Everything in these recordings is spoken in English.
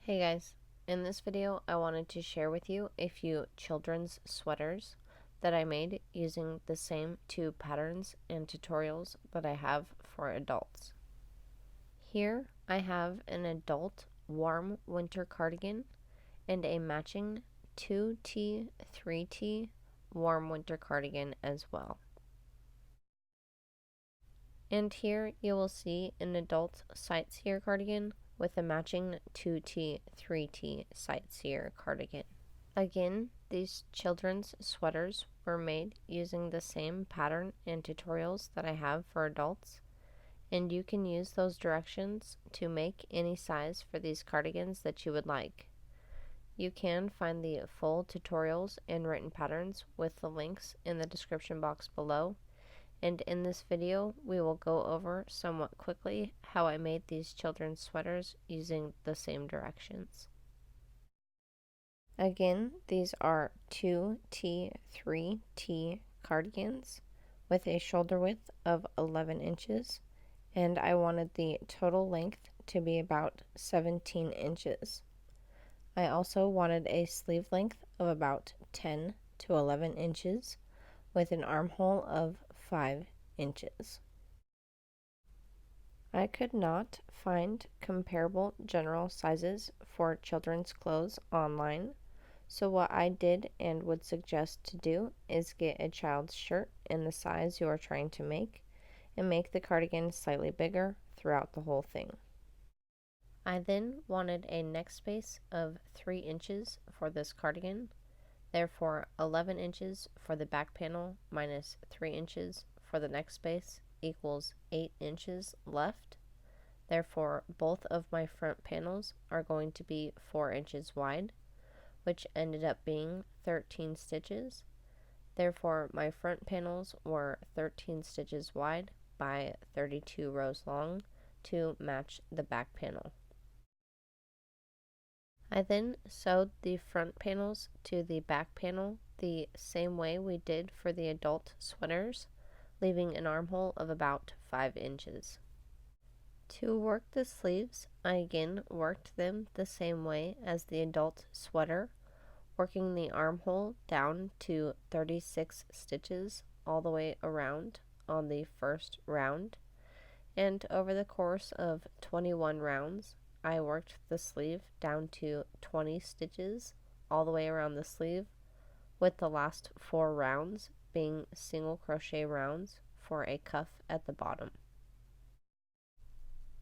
Hey guys, in this video I wanted to share with you a few children's sweaters that I made using the same two patterns and tutorials that I have for adults. Here I have an adult warm winter cardigan and a matching 2T, 3T warm winter cardigan as well. And here you will see an adult Sightseer cardigan with a matching 2T, 3T Sightseer cardigan. Again, these children's sweaters were made using the same pattern and tutorials that I have for adults, and you can use those directions to make any size for these cardigans that you would like. You can find the full tutorials and written patterns with the links in the description box below. And in this video, we will go over somewhat quickly how I made these children's sweaters using the same directions. Again, these are 2T, 3T cardigans with a shoulder width of 11 inches, and I wanted the total length to be about 17 inches. I also wanted a sleeve length of about 10 to 11 inches with an armhole of 5 inches. I could not find comparable general sizes for children's clothes online, so what I did and would suggest to do is get a child's shirt in the size you are trying to make and make the cardigan slightly bigger throughout the whole thing. I then wanted a neck space of 3 inches for this cardigan. Therefore, 11 inches for the back panel minus 3 inches for the neck space equals 8 inches left. Therefore, both of my front panels are going to be 4 inches wide, which ended up being 13 stitches. Therefore, my front panels were 13 stitches wide by 32 rows long to match the back panel. I then sewed the front panels to the back panel the same way we did for the adult sweaters, leaving an armhole of about 5 inches. To work the sleeves, I again worked them the same way as the adult sweater, working the armhole down to 36 stitches all the way around on the first round, and over the course of 21 rounds, I worked the sleeve down to 20 stitches all the way around the sleeve, with the last 4 rounds being single crochet rounds for a cuff at the bottom.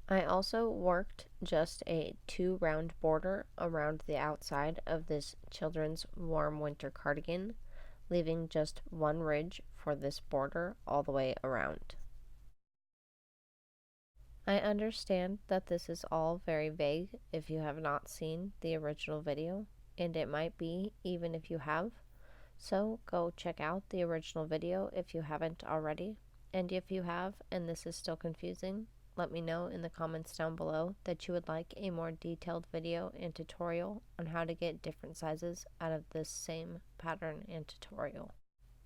I also worked just a 2 round border around the outside of this children's warm winter cardigan, leaving just 1 ridge for this border all the way around. I understand that this is all very vague if you have not seen the original video, and it might be even if you have, so go check out the original video if you haven't already, and if you have and this is still confusing, let me know in the comments down below that you would like a more detailed video and tutorial on how to get different sizes out of this same pattern and tutorial.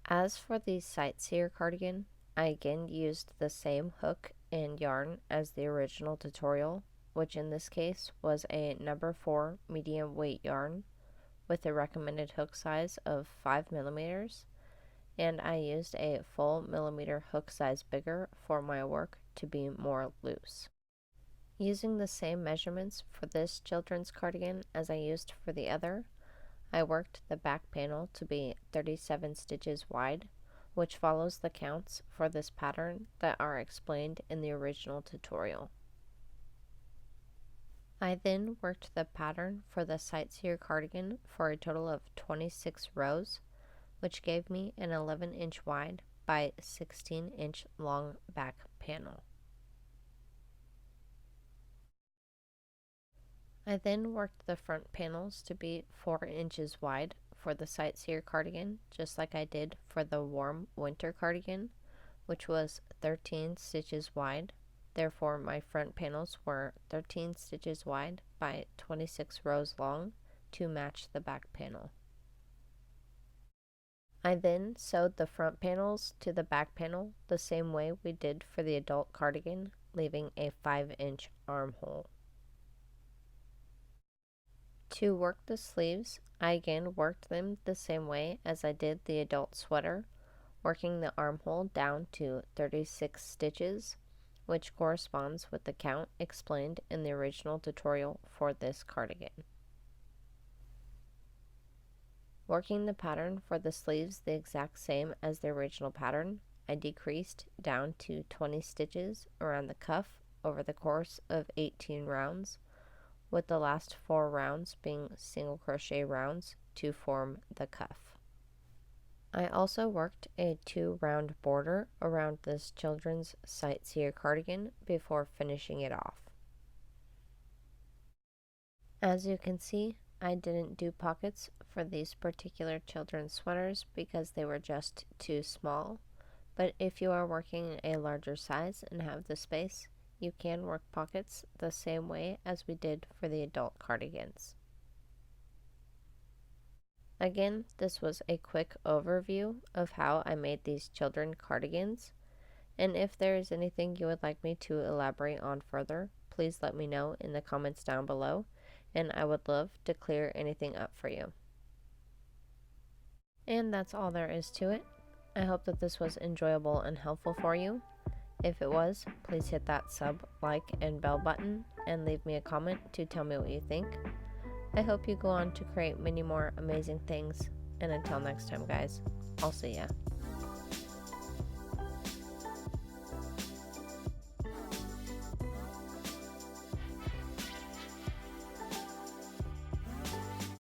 As for the Sightseer cardigan, I again used the same hook and yarn as the original tutorial, which in this case was a number 4 medium weight yarn with a recommended hook size of 5mm, and I used a full millimeter hook size bigger for my work to be more loose. Using the same measurements for this children's cardigan as I used for the other, I worked the back panel to be 37 stitches wide, which follows the counts for this pattern that are explained in the original tutorial. I then worked the pattern for the Sightseer cardigan for a total of 26 rows, which gave me an 11-inch wide by 16-inch long back panel. I then worked the front panels to be 4 inches wide for the Sightseer cardigan, just like I did for the Warm Winter Cardigan, which was 13 stitches wide. Therefore, my front panels were 13 stitches wide by 26 rows long to match the back panel. I then sewed the front panels to the back panel the same way we did for the adult cardigan, leaving a 5-inch armhole. To work the sleeves, I again worked them the same way as I did the adult sweater, working the armhole down to 36 stitches, which corresponds with the count explained in the original tutorial for this cardigan. Working the pattern for the sleeves the exact same as the original pattern, I decreased down to 20 stitches around the cuff over the course of 18 rounds, with the last 4 rounds being single crochet rounds to form the cuff. I also worked a 2-round border around this children's Sightseer cardigan before finishing it off. As you can see, I didn't do pockets for these particular children's sweaters because they were just too small, but if you are working a larger size and have the space, you can work pockets the same way as we did for the adult cardigans. Again, this was a quick overview of how I made these children cardigans, and if there is anything you would like me to elaborate on further, please let me know in the comments down below, and I would love to clear anything up for you. And that's all there is to it. I hope that this was enjoyable and helpful for you. If it was, please hit that sub, like, and bell button, and leave me a comment to tell me what you think. I hope you go on to create many more amazing things, and until next time guys, I'll see ya.